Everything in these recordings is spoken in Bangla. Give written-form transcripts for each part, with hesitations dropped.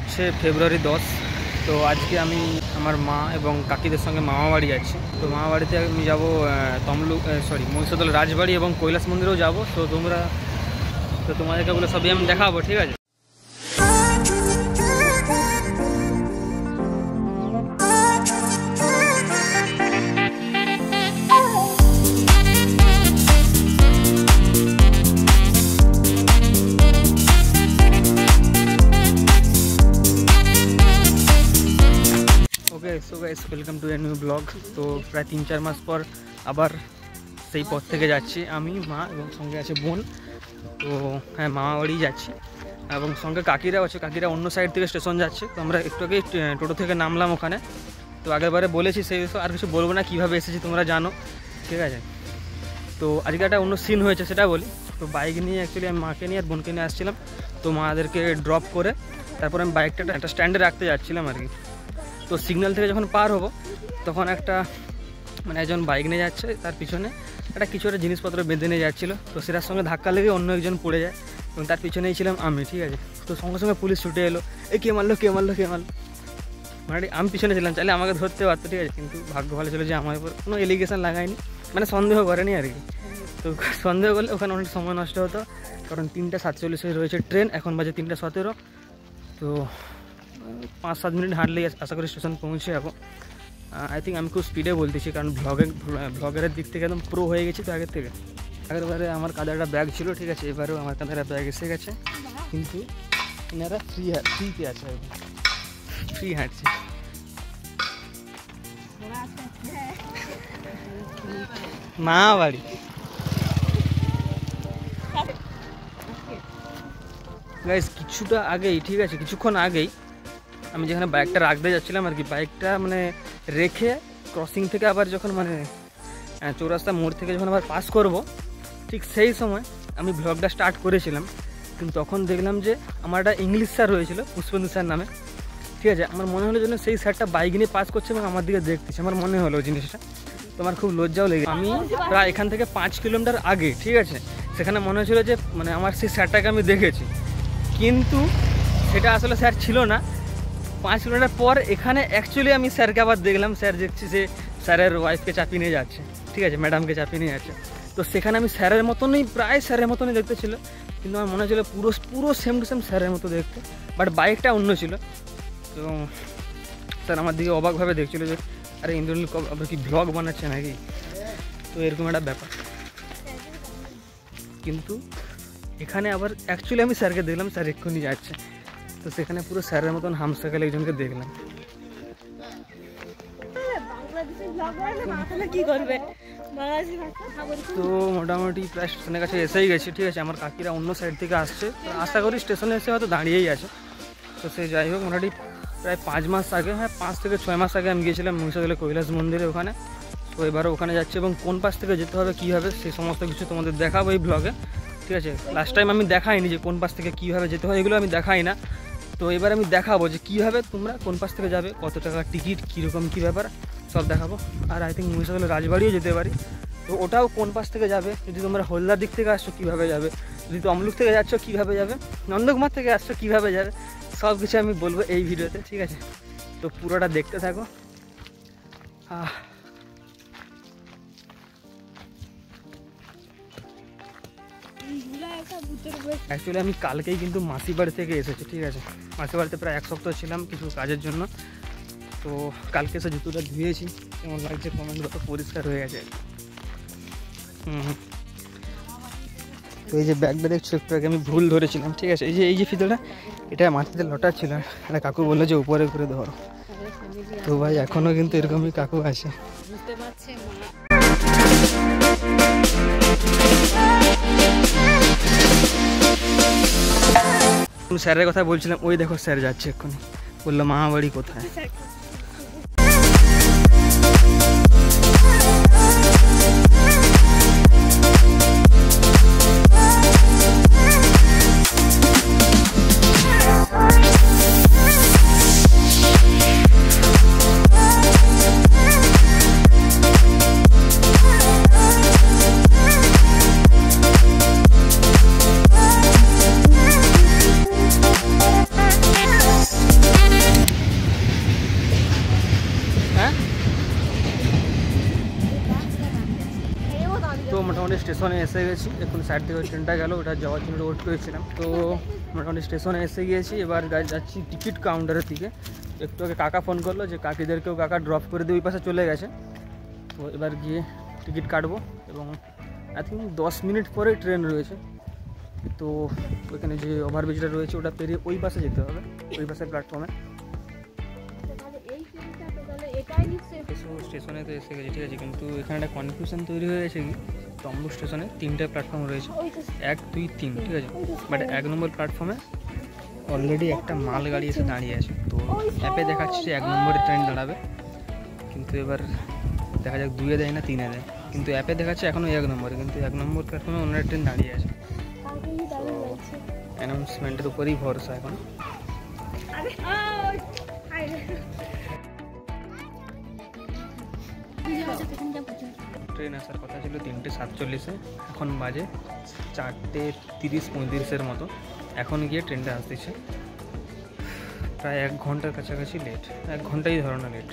হচ্ছে ফেব্রুয়ারি 10। তো আজকে আমি আমার মা এবং কাকিদের সঙ্গে মামা বাড়ি যাচ্ছি। তো মামা বাড়িতে আমি যাবো মহিষাদল রাজবাড়ি এবং কৈলাস মন্দিরেও যাব। তো তোমাদেরকে বলে সবই আমি দেখাবো, ঠিক আছে? So guys, welcome to a new blog. তো প্রায় 3-4 মাস পর আবার সেই পথ থেকে যাচ্ছি আমি, মা এবং সঙ্গে আছে বোন। তো হ্যাঁ, মামা বাড়ি যাচ্ছি এবং সঙ্গে কাকিরাও আছে। কাকিরা অন্য সাইড থেকে স্টেশন যাচ্ছে। তো আমরা একটু আগে টোটো থেকে নামলাম ওখানে। তো আগেরবারে বলেছি সেই বিষয়ে আর কিছু বলবো না, কীভাবে এসেছি তোমরা জানো, ঠিক আছে? তো আজকে একটা অন্য সিন হয়েছে, সেটা বলি। তো বাইক নিয়ে অ্যাকচুয়ালি আমি মাকে নিয়ে আর বোনকে নিয়ে আসছিলাম। তো মাদেরকে ড্রপ করে তারপর আমি বাইকটা একটা স্ট্যান্ডে রাখতে যাচ্ছিলাম আর কি। তো সিগন্যাল থেকে যখন পার হবো তখন একজন বাইক নিয়ে যাচ্ছে, তার পিছনে কিছু একটা জিনিসপত্র বেঁধে নিয়ে যাচ্ছিলো। তো সেটার সঙ্গে ধাক্কা লেগে অন্য একজন পড়ে যায় এবং তার পিছনেই ছিলাম আমি, ঠিক আছে? তো সঙ্গে সঙ্গে পুলিশ ছুটে এলো, কে মারলো। আমি পিছনে ছিলাম, চাইলে আমাকে ধরতে পারতো, ঠিক আছে? কিন্তু ভাগ্য ভালো ছিল যে আমার উপর কোনো এলিগেশন লাগায়নি, সন্দেহ করেনি আর কি। তো সন্দেহ করলে ওখানে অনেক সময় নষ্ট হতো, কারণ 3:47 রয়েছে ট্রেন, এখন বাজে 3:17। তো 5-7 মিনিট হাঁটলেই আশা করি স্টেশন পৌঁছে যাবো। আই থিঙ্ক আমি খুব স্পিডে বলতেছি, কারণ ব্লগের দিক থেকে একদম প্রো হয়ে গেছি তো আগেরবারে আমার কাঁধে একটা ব্যাগ ছিল, ঠিক আছে? এবারেও আমার কাঁধে একটা ব্যাগ এসে গেছে, কিন্তু এনারা ফ্রিতে আছে, ফ্রি হাঁটছে। মা বাড়ি গাইস, কিছুটা আগেই, ঠিক আছে, কিছুক্ষণ আগেই আমি যেখানে বাইকটা রাখতে যাচ্ছিলাম আর কি, বাইকটা রেখে ক্রসিং থেকে আবার যখন চৌরাস্তা মোড় থেকে যখন আবার পাস করব, ঠিক সেই সময় আমি ব্লগটা স্টার্ট করেছিলাম। কিন্তু তখন দেখলাম যে আমার একটা ইংলিশ স্যার হয়েছিল, পুষ্পেন্দু স্যার নামে, ঠিক আছে? আমার মনে হলো যেন সেই স্যারটা বাইক নিয়ে পাস করছে এবং আমার দিকে দেখতেছে, আমার মনে হলো জিনিসটা। তো আমার খুব লজ্জাও লেগে, আমি প্রায় এখান থেকে 5 কিলোমিটার আগে, ঠিক আছে, সেখানে মনে হয়েছিল যে আমার সেই স্যারটাকে আমি দেখেছি, কিন্তু সেটা আসলে স্যার ছিল না। 5 কিলোমিটার পর এখানে অ্যাকচুয়ালি আমি স্যারকে আবার দেখলাম, স্যার দেখছি যে স্যারের ওয়াইফকে চাপিয়ে নিয়ে যাচ্ছে, ঠিক আছে, ম্যাডামকে চাপিয়ে নিয়ে যাচ্ছে। তো সেখানে আমি স্যারের মতনই, প্রায় স্যারের মতনই দেখতে ছিল, কিন্তু আমার মনে হচ্ছিলো পুরো সেম টু সেম স্যারের মতো দেখতে, বাট বাইকটা অন্য ছিল। এবং স্যার আমার দিকে অবাকভাবে দেখছিলো যে আরে ইন্দ্রনীল আবার কি ব্লগ বানাচ্ছে নাকি, তো এরকম একটা ব্যাপার। কিন্তু এখানে আবার অ্যাকচুয়ালি আমি স্যারকে দেখলাম, স্যার এক্ষুনি যাচ্ছে। তো সেখানে পুরো স্যারের মতন হামসাকাল একজনকে দেখলাম। তো মোটামুটি প্রায় স্টেশনের কাছে এসেই গেছি, ঠিক আছে? আমার কাকিরা অন্য সাইড থেকে আসছে, আশা করি স্টেশনে এসে হয়তো দাঁড়িয়েই আছে। তো সে যাই হোক, মোটামুটি প্রায় 5 মাস আগে, হ্যাঁ 5 থেকে 6 মাস আগে আমি গিয়েছিলাম মহিষাদলে কৈলাস মন্দিরে ওখানে। তো এবারও ওখানে যাচ্ছি এবং কোন পাশ থেকে যেতে হবে, কীভাবে, সেই সমস্ত কিছু তোমাদের দেখাবো এই ব্লগে, ঠিক আছে? লাস্ট টাইম আমি দেখাইনি যে কোন পাশ থেকে কীভাবে যেতে হয়, এগুলো আমি দেখাই না। তো এবার আমি দেখাবো যে কীভাবে তোমরা কোন পাশ থেকে যাবে, কত টাকা টিকিট, কীরকম কী ব্যাপার, সব দেখাবো। আর আই থিঙ্ক মহিষাদলে রাজবাড়িও যেতে পারি, তো ওটাও কোন পাশ থেকে যাবে, যদি তোমরা হলদার দিক থেকে আসছো কীভাবে যাবে, যদি তমলুক থেকে যাচ্ছ কীভাবে যাবে, নন্দকুমার থেকে আসছো কীভাবে যাবে, সব কিছু আমি বলবো এই ভিডিওতে, ঠিক আছে? তো পুরোটা দেখতে থাকো। অ্যাকচুয়ালি আমি কালকেই কিন্তু মাসি বাড়ি থেকে এসেছি, ঠিক আছে? মাসি বাড়িতে প্রায় 1 সপ্তাহ ছিলাম কিছু কাজের জন্য। তো কালকে এসে জুতোটা ধুয়েছি, কেমন লাগছে কমেন্ট করতে, পরিষ্কার হয়ে গেছে। তো এই যে ব্যাগটা দেখছো, একটু আগে আমি ভুল ধরেছিলাম, ঠিক আছে? এই যে ফিতেটা, এটা মাটিতে লটা ছিল, এটা কাকু বললো যে উপরে করে ধরো। তো ভাই এখনও কিন্তু এরকমই কাকু আছে। স্যারের কথা বলছিলাম, ওই দেখো স্যার যাচ্ছে এক্ষুনি, বললো মামা বাড়ি কোথায়। স্টেশনে এসে গেছি, এখন সাইড থেকে ট্রেনটা গেল, ওটা যাওয়ার জন্য ওয়েট করেছিলাম। তো মোটামুটি স্টেশনে এসে গিয়েছি, এবার যাচ্ছি টিকিট কাউন্টারের দিকে। একটু আগে কাকা ফোন করলো যে কাকিদেরকেও কাকা ড্রপ করে দিয়ে ওই পাশে চলে গেছে। তো এবার গিয়ে টিকিট কাটবো এবং আই থিঙ্ক 10 মিনিট পরে ট্রেন রয়েছে। তো ওইখানে যে ওভারব্রিজটা রয়েছে ওটা পেরিয়ে ওই পাশে যেতে হবে, ওই পাশের প্ল্যাটফর্মে। স্টেশনে তো এসে গেছি, ঠিক আছে, কিন্তু এখানে একটা কনফিউশন তৈরি হয়ে গেছে কি তম্বু স্টেশনে 3টে প্ল্যাটফর্ম রয়েছে, 1, 2, 3, ঠিক আছে। বাট 1 নম্বর প্ল্যাটফর্মে অলরেডি একটা মালগাড়ি এসে দাঁড়িয়ে আছে। তো অ্যাপে দেখাচ্ছে যে 1 নম্বরে ট্রেন দাঁড়াবে, কিন্তু এবার দেখা যাক 2-এ দেয় না 3-এ দেয়। কিন্তু অ্যাপে দেখাচ্ছে এখনও 1 নম্বরে, কিন্তু 1 নম্বর প্ল্যাটফর্মে অন্য ট্রেন দাঁড়িয়ে আছে। তো অ্যানাউন্সমেন্টের উপরেই ভরসা এখন। ট্রেন আসার কথা ছিল 3টে 47-এ, এখন বাজে 4টে 30-35-এর মতো। এখন গিয়ে ট্রেনটা আসতেছে, প্রায় 1 ঘন্টার কাছাকাছি লেট, 1 ঘন্টাই ধরনা লেট।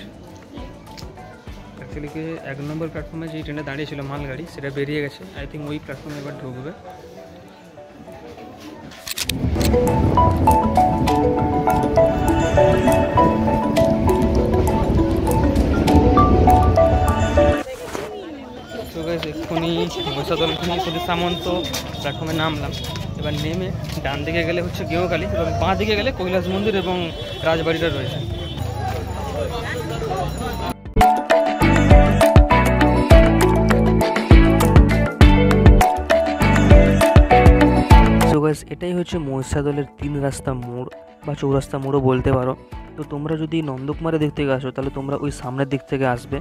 অ্যাকচুয়ালি কি 1 নম্বর প্ল্যাটফর্মে যেই ট্রেনটা দাঁড়িয়েছিল মালগাড়ি সেটা বেরিয়ে গেছে, আই থিঙ্ক ওই প্ল্যাটফর্মে এবার ঢুকবে। তো গাইস এক্ষুনি মহিষাদল থেকে সামন্ত প্ল্যাটফর্মে নামলাম। এবার নেমে ডান দিকে গেলে হচ্ছে গেওকালী এবং বাঁ দিকে গেলে কৈলাস মন্দির এবং রাজবাড়িটা রয়েছে। তো গাইস এটাই হচ্ছে মহিষাদলের 3 রাস্তা মোড় বা চৌরাস্তা মোড়ও বলতে পারো। তো তোমরা যদি নন্দকুমারের দিক থেকে আসো তাহলে তোমরা ওই সামনের দিক থেকে আসবে,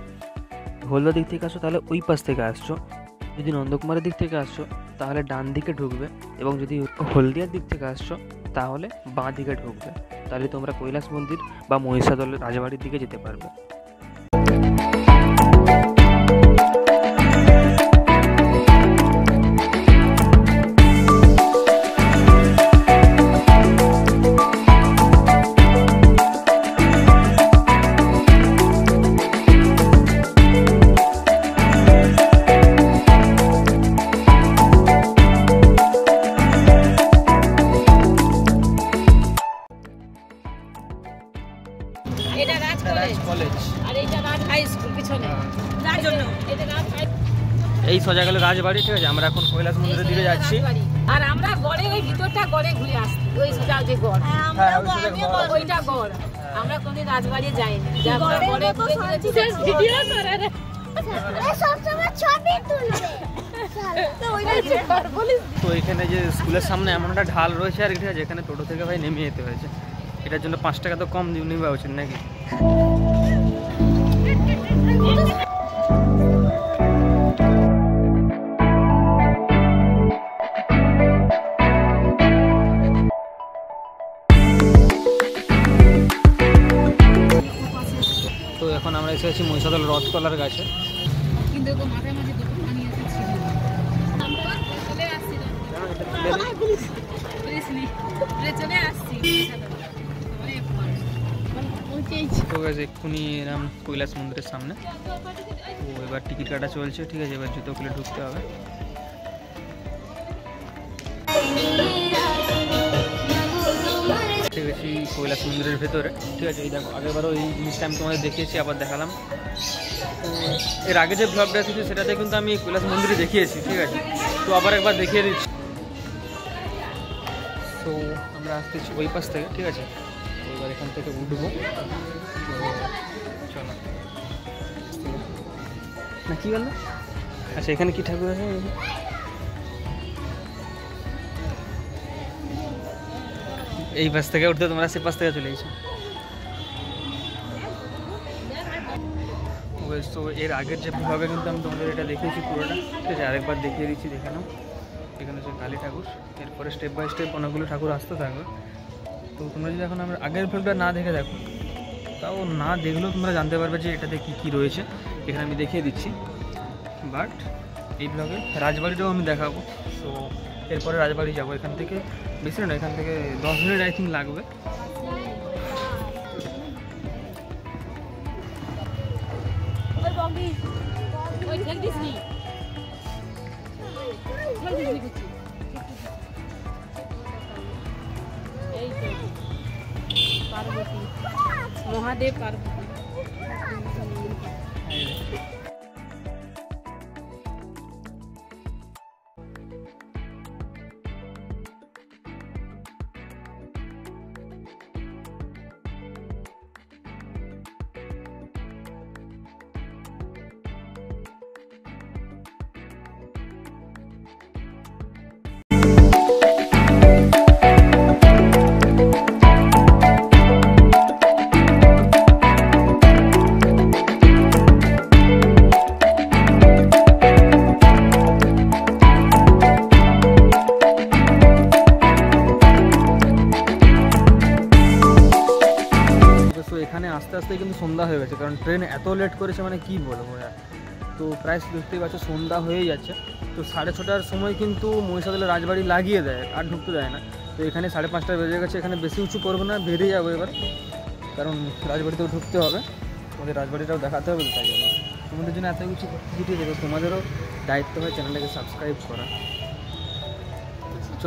হলদা দিক থেকে আসো তাহলে ওই পাশ থেকে আসছো। যদি নন্দকুমারের দিক থেকে আসছো তাহলে ডান দিকে ঢুকবে, এবং যদি হলদিয়ার দিক থেকে আসছো তাহলে বাঁ দিকে ঢুকবে। তাহলে তোমরা কৈলাস মন্দির বা মহিষাদলের রাজবাড়ির দিকে যেতে পারবে। এই সোজা গেল রাজবাড়ি, ঠিক আছে। আমরা এখন কৈলাস মন্দিরের দিকে যাচ্ছি, আর আমরা গড়ে ওই ভিতরটা গড়ে ঘুরে আসছি, ওই সোজা যে গড় ওইটা গড়। আমরা কোনদিন রাজবাড়ি যাইনি, যা আমরা গড়ে ঘুরে ঘুরেছি। ভিডিও করে রে সব সময় ছবি তুলবে। তো এখানে যে স্কুলের সামনে এমন একটা ঢাল রয়েছে আর ঠিক আছে, এখানে টোটো থেকে ভাই নেমে যেতে হয়েছে। এটার জন্য 5 টাকা তো কম নেওয়া উচিত নাকি? তো এখন আমরা এসে আছি মহিষাদল রথতলার কাছে। কিন্তু মাথায় মাঝে দুটো পানি এসেছিল, আমরা চলে আসছিলাম, চলে আসছি। তো গাইস এক্ষুনি এলাম কৈলাস মন্দিরের সামনে। তো এবার টিকিট কাটা চলছে, ঠিক আছে। এবার জুতো খুলে ঢুকতে হবে। ঠিক আছে কৈলাস মন্দিরের ভেতরে, ঠিক আছে। এই দেখো আগেরবারও এই জিনিসটা আমি তোমাদের দেখিয়েছি, আবার দেখালাম। তো এর আগে যে ব্লগটা এসেছে সেটাতে কিন্তু আমি কৈলাস মন্দিরে দেখিয়েছি, ঠিক আছে। তো আবার একবার দেখিয়ে দিচ্ছি। তো আমরা আসতেছি ওই পাশ থেকে, ঠিক আছে। তো এবার এখান থেকে উঠবো, চলো না কি বললো। আচ্ছা এখানে কি ঠাকুর আছে? এই পাশ থেকে উঠতে তোমরা সে পাশ থেকে চলে গেছো। তো এর আগের যে ব্লগে কিন্তু আমি তোমাদের এটা দেখিয়েছি পুরোটা, ঠিক আছে। আরেকবার দেখিয়ে দিচ্ছি, দেখে নাও। এখানে হচ্ছে কালী ঠাকুর, এরপরে স্টেপ বাই স্টেপ অনেকগুলো ঠাকুর আসতে থাকবে। তো তোমরা যদি এখন আমরা আগের ব্লগটা না দেখে দেখো, তাও না দেখলেও তোমরা জানতে পারবে যে এটাতে কী কী রয়েছে। এখানে আমি দেখিয়ে দিচ্ছি, বাট এই ব্লগে রাজবাড়িটাও আমি দেখাবো। তো এরপরে রাজবাড়ি যাবো, এখান থেকে বেশি না, এখান থেকে 10 মিনিট আই থিঙ্ক লাগবে। ছাদে পারবো। এখানে আস্তে আস্তে কিন্তু সন্ধ্যা হয়ে গেছে, কারণ ট্রেন এত লেট করেছে মানে কি বলবো। তো প্রায় দেখতেই পাচ্ছ সন্ধ্যা হয়েই যাচ্ছে। তো 6:30টার সময় কিন্তু মহিষাদলের রাজবাড়ি লাগিয়ে দেয়, আর ঢুকতে দেয় না। তো এখানে 5:30 বেজে গেছে, এখানে বেশি উঁচু করবো না, বেরিয়ে যাবো এবার, কারণ রাজবাড়িতেও ঢুকতে হবে, আমাদের রাজবাড়িটাও দেখাতে হবে। তাই জন্য তোমাদের জন্য এত কিছু ঠিক আছে, তোমাদেরও দায়িত্ব হয় চ্যানেলটাকে সাবস্ক্রাইব করা। চ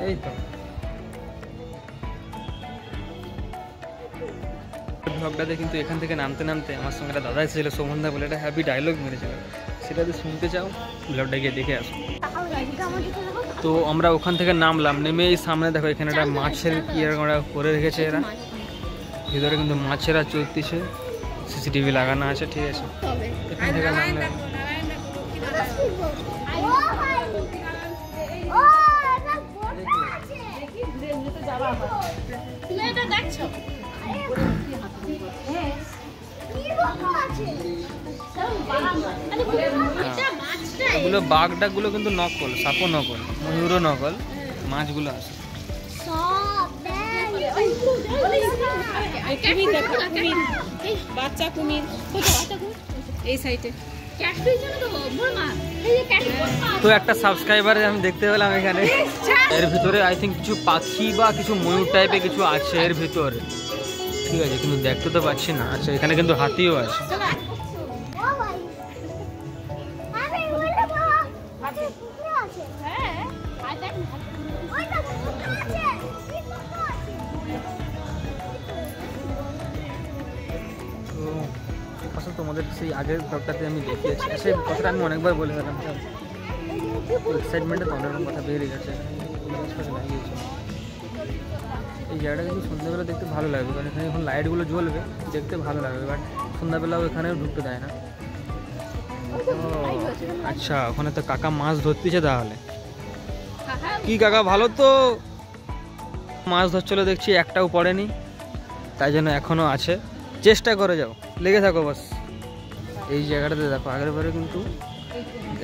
এই তো ব্লগটাতে কিন্তু এখান থেকে নামতে নামতে আমার সঙ্গে একটা দাদা এসেছিল, সোমনদা বলে, একটা হ্যাপি ডায়লগ মেরেছিল। সেটা যদি শুনতে চাও ব্লগটা গিয়ে দেখে আসো। তো আমরা ওখান থেকে নামলাম, নেমে এই সামনে দেখো এখানে একটা মাছের কি করে রেখেছে এরা, ভিতরে কিন্তু মাছেরা চলতেছে, সিসিটিভি লাগানো আছে, ঠিক আছে। এখান থেকে নামলাম। এগুলো বাঘ ডাকগুলো কিন্তু নকল, সাপও নকল, ময়ূরও নকল, মাছগুলো আছে। বাচ্চা কুমির এই সাইডে। তো একটা সাবস্ক্রাইবার আমি দেখতে পেলাম এখানে, এর ভিতরে আই থিঙ্ক কিছু পাখি বা কিছু ময়ূর টাইপের কিছু আছে এর ভিতরে, ঠিক আছে, কিন্তু দেখতে তো পাচ্ছি না। আচ্ছা এখানে কিন্তু হাতিও আছে। তোমাদের সেই আগের ব্লগটাতে আমি দেখিয়েছি, সেই কথাটা আমি অনেকবার বলে গেলাম, এক্সাইটমেন্টে তোমাদের কথা বেরিয়ে গেছে। এই জায়গাটা কিন্তু সন্ধ্যাবেলা দেখতে ভালো লাগবে, কারণ এখানে এখন লাইটগুলো জ্বলবে, দেখতে ভালো লাগবে, বাট সন্ধ্যাবেলাও এখানেও ঢুকতে দেয় না। আচ্ছা ওখানে তো কাকা মাছ ধরতেছে, তাহলে কি কাকা ভালো তো মাছ ধরছিল দেখছি, একটাও পড়েনি, তাই জন্য এখনও আছে, চেষ্টা করে যাও, লেগে থাকো বাস। এই জায়গাটাতে দেখো আগের বারে কিন্তু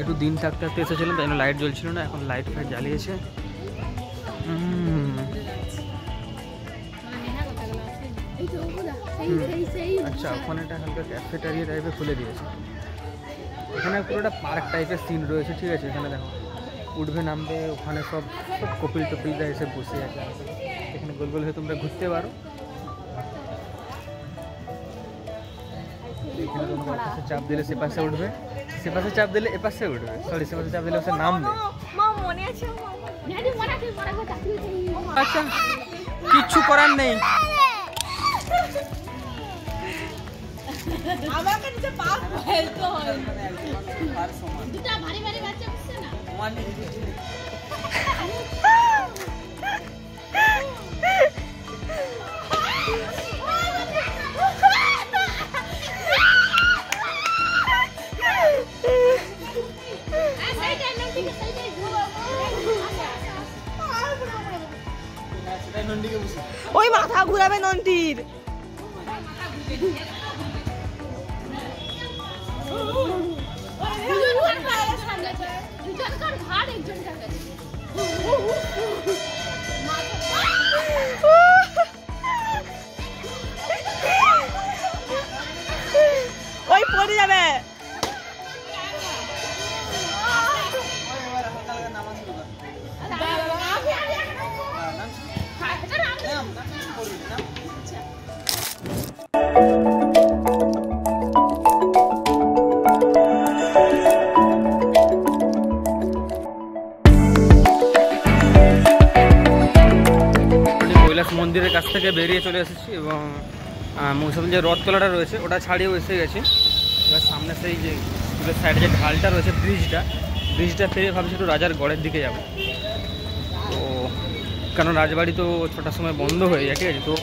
একটু দিন থাকতে থাকতে এসেছিলাম, তাই জন্য লাইট জ্বলছিল না, এখন লাইট ফাইট জ্বালিয়েছে। আচ্ছা ওখানে একটা হালকা ক্যাফেটেরিয়া টাইপের খুলে দিয়েছে, এখানে পুরোটা পার্ক টাইপের সিন রয়েছে, ঠিক আছে। এখানে দেখো উঠবে নামবে, ওখানে সব কপিল টপিলরা এসে বসে আছে, এখানে গোল গোল হয়ে তোমরা ঘুরতে পারো। এখানে তোমরা চাপ দিলে সে পাশে উঠবে, সে পাশে চাপ দিলে এ পাশে উঠবে, সরি সে পাশে চাপ দিলে সে নামবে। আচ্ছা কিচ্ছু করার নেই, আমাকে নিচে পা ফেলতে হয়, দুটা ভারী ভারী বাচ্চা বুঝছে না। ওই মাথা ঘুরাবে নন্টির। ওই পড়ে যাবে। থেকে বেরিয়ে চলে এসেছি এবং মহিষাদল যে রথতলাটা রয়েছে ওটা ছাড়িয়েও এসে গেছি। এবার সামনে সেই যে স্কুলের সাইডে যে ঢালটা রয়েছে ব্রিজটা পেরিয়ে ভাবছি একটু রাজার গড়ের দিকে যাব। তো কারণ রাজবাড়ি তো 6টার সময় বন্ধ হয়ে যায়, ঠিক আছে, তো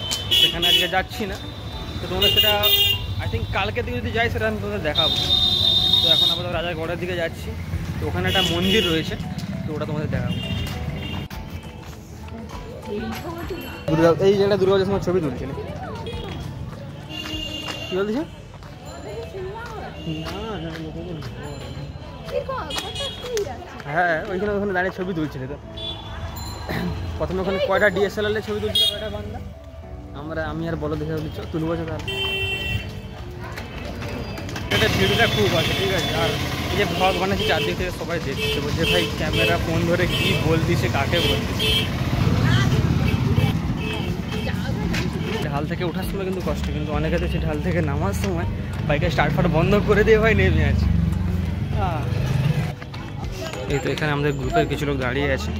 সেখানে আজকে যাচ্ছি না। তো তোমাদের সেটা আই থিঙ্ক কালকে দিকে যদি যাই সেটা আমি তোমাদের দেখাবো। তো এখন আপাতত রাজার গড়ের দিকে যাচ্ছি। তো ওখানে একটা মন্দির রয়েছে, তো ওটা তোমাদের দেখাবো। এই জায়গাটা দুর্গাপূজার সময় ছবি তুলছিল, কি বলছে? হ্যাঁ ওইখানে ওখানে দাঁড়িয়ে ছবি তুলছিল। তো প্রথমে ওখানে কয়টা ডিএসএলআর ছবি তুলছিল, কয়টা বান্দা আমি আর বলো দেখে তুলবো তাহলে। এটা ভিডিওটা খুব আছে, ঠিক আছে। আর এই যে ব্লগ বানাচ্ছি চারদিক থেকে সবাই দেখছে, বলছে ভাই ক্যামেরা ফোন ধরে কী বলতিছে, কাকে বলতিছে। ঢাল থেকে ওঠার সময় কিন্তু কষ্ট, কিন্তু অনেকে দেখছি ঢাল থেকে নামার সময় বাইকে স্টার্ট বন্ধ করে দিয়ে ভাই নেমে আছে। এই তো এখানে আমাদের গ্রুপের কিছু লোক দাঁড়িয়ে আছে।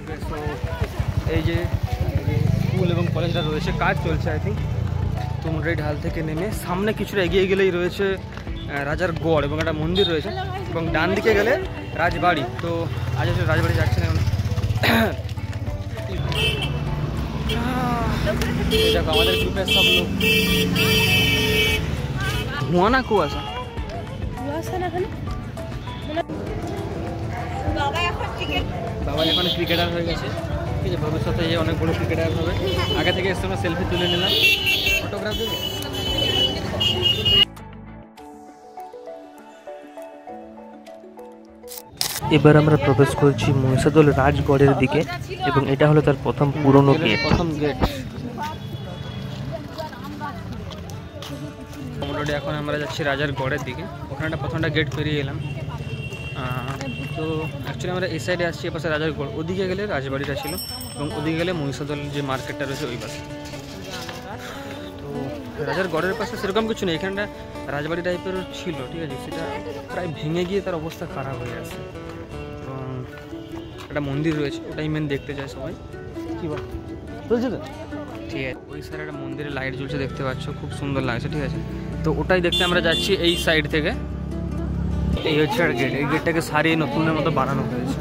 ওকে, সো এই যে স্কুল এবং কলেজটা রয়েছে, কাজ চলছে আই থিঙ্ক। তো মোটামুটি ঢাল থেকে নেমে সামনে কিছুটা এগিয়ে গেলেই রয়েছে রাজার গড় এবং একটা মন্দির রয়েছে, এবং ডান দিকে গেলে রাজবাড়ি। তো আজ হচ্ছে রাজবাড়ি যাচ্ছে না, দেখো আমাদের গ্রুপের সব লোক। ধোঁয়া না কুয়াশা, বাবা এখন ক্রিকেটার হয়ে গেছে, ঠিক আছে, ভবিষ্যতে অনেক বড় ক্রিকেটার হবে। আগে থেকে এসে আমরা সেলফি তুলে নিলাম, ফটোগ্রাফ দেবে। এবার আমরা প্রবেশ করছি মহিষাদল রাজগড়ের দিকে, এবং এটা হলো তার প্রথম পুরনো গেট। মোটামুটি এখন আমরা যাচ্ছি রাজার গড়ের দিকে। ওখানে প্রথমটা গেট পেরিয়ে এলাম। তো অ্যাকচুয়ালি আমরা এই সাইডে আসছি, এপাশে রাজার গড়, ওদিকে গেলে রাজবাড়িটা ছিল, এবং ওদিকে গেলে মহিষাদল যে মার্কেটটা রয়েছে ওই পাশে। তো রাজার গড়ের পাশে সেরকম কিছু নেই, এখানটা রাজবাড়ি টাইপের ছিল, ঠিক আছে, সেটা প্রায় ভেঙে গিয়ে তার অবস্থা খারাপ হয়ে আছে। এবং একটা মন্দির রয়েছে, ওটাই মেন দেখতে যায় সবাই। কী বল বলছে তো, ঠিক আছে। ওই সাইডে একটা মন্দিরে লাইট জ্বলছে দেখতে পাচ্ছ, খুব সুন্দর লাগছে, ঠিক আছে। তো ওটাই দেখতে আমরা যাচ্ছি এই সাইড থেকে। এই হচ্ছে আর গেট, এই গেটটাকে সারিয়ে নতুনের মতো বানানো হয়েছে।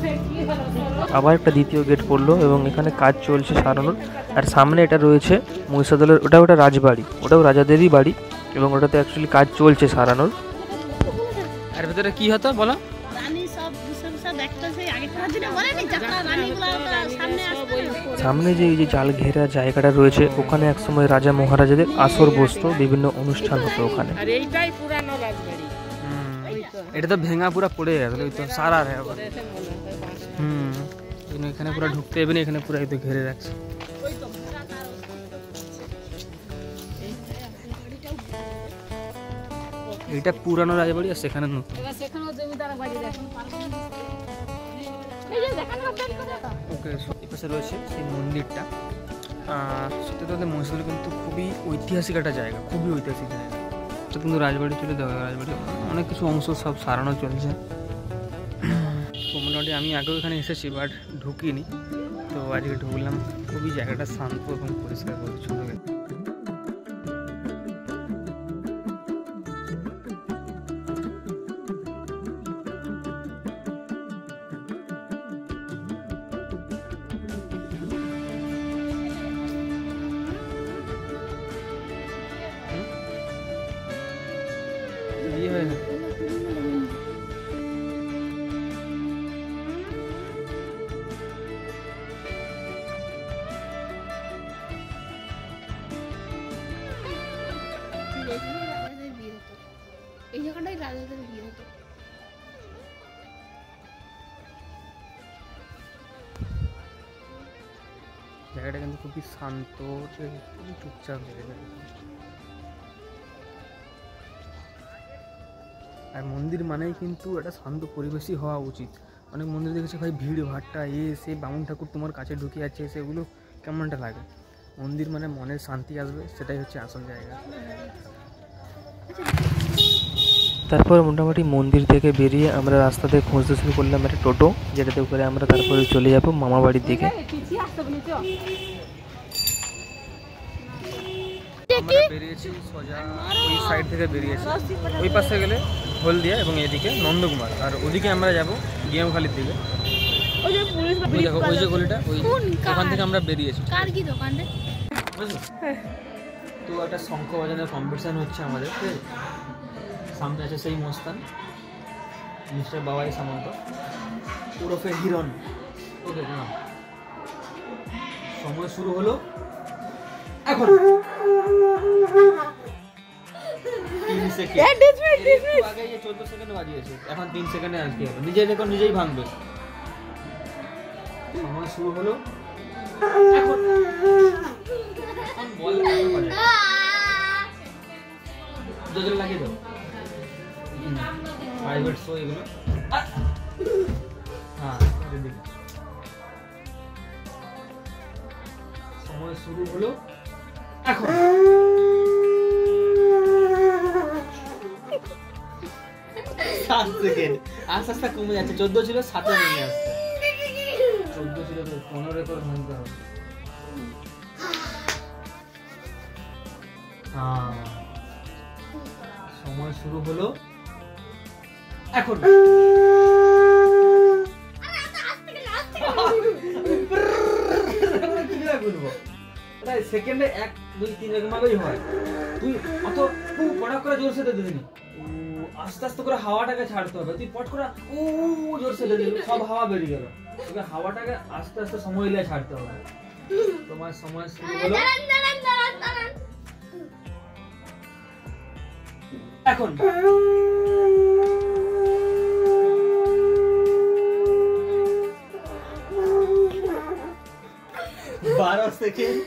আবার একটা দ্বিতীয় গেট পড়লো, এবং এখানে কাজ চলছে সারানোর। আর সামনে এটা রয়েছে মহিষাদলের, ওটা রাজবাড়ি, ওটাও রাজাদেরই বাড়ি, এবং ওটাতে অ্যাকচুয়ালি কাজ চলছে সারানোর। আর ভেতরে কি হতো বলো? সামনে যে এই যে জাল ঘেরা জায়গাটা রয়েছে, ওখানে একসময় রাজা মহারাজাদের আসর বসতো, বিভিন্ন অনুষ্ঠান হতো ওখানে। আর এইটাই পুরানো রাজবাড়ি। এটা তো ভেঙা পুরা পড়ে গেছে, ওই তো সারা রে। এখানে পুরো ঢুকতে হবে না, এখানে পুরো একটু ঘিরে রাখছে। এটা পুরানো রাজবাড়ি, আর সেখানে নতুন। ওকে, এই পাশে রয়েছে সেই মন্দিরটা। সত্যি তো মহিষাদল কিন্তু খুবই ঐতিহাসিক একটা জায়গা, খুবই ঐতিহাসিক জায়গা। তো কিন্তু রাজবাড়ি চলে দেওয়া, রাজবাড়ি অনেক কিছু অংশ সব সারানো চলছে। তো মোটামুটি আমি আগেও এখানে এসেছি, বাট ঢুকিনি। তো আজকে ঢুকলাম, খুবই জায়গাটা শান্ত এবং পরিষ্কার পরিচ্ছন্ন। এই জায়গাটাই রাজাদের বিয়ে হতো। জায়গাটা কিন্তু খুবই শান্ত, খুবই চুপচাপ জায়গা। আর মন্দির মানেই কিন্তু একটা শান্ত পরিবেশই হওয়া উচিত। অনেক মন্দির দেখেছি ভাই ভিড় ভাট্টা, সে বামুন ঠাকুর তোমার কাছে ঢুকে যাচ্ছে, সেগুলো কেমনটা লাগে। মন্দির মানে মনের শান্তি আসবে, সেটাই হচ্ছে আসল জায়গা। তারপর মোটামুটি মন্দির থেকে বেরিয়ে আমরা রাস্তাতে খুঁজতে শুরু করলাম একটা টোটো, যেটাতে করে আমরা তারপরে চলে যাব মামা বাড়ির দিকে। আমরা বেরিয়েছি সোজা ওই সাইড থেকে বেরিয়েছি, ওই পাশে গেলে হলদিয়া এবং এদিকে নন্দকুমার, আর ওদিকে আমরা যাব গিয়ামখালির দিকে। ওই দেখো ওই যে গলিটা, ওই ওখান থেকে আমরা বেরিয়েছি। কার কি দোকানটা? বুঝলো? তো একটা শঙ্খ বাজানোর কম্পিটিশন হচ্ছে আমাদের, ঠিক আছে? সামনে আছে সেই মস্তান মিস্টার বাবাই সামন্ত ওরফে হিরণ। ওকে না, সময় শুরু হলো এখন। 3 সেকেন্ড আগে 14 সেকেন্ড বাজিয়েছে, এখন 3 সেকেন্ডে আসতে হবে। নিজের রেকর্ড নিজেই ভাঙবে। সময় শুরু হলো এখন। বল জোরে লাগিয়ে দাও। প্রাইভেট শো এগুলো। হ্যাঁ, সময় শুরু হলো এখন। 7 সেকেন্ড আস্তে আস্তে কমে যাচ্ছে। 14 ছিল 7 এ নেমে আসছে। 14 ছিল 15 করে ভাঙতে হবে। সময় শুরু হলো এখন। সেকেন্ডে 1 2 3 এরকম ভাবেই হয়। তুই অত পড়া করে জোরসে দে দিবি, আস্তে আস্তে করে হাওয়াটাকে ছাড়তে হবে। তুই পট করে জোরসে দে দিবি, সব হাওয়া বেরিয়ে গেল। তোকে হাওয়াটাকে আস্তে আস্তে সময় নিয়ে ছাড়তে হবে। তোমার সময় শুরু হলো এখন। 12 সেকেন্ড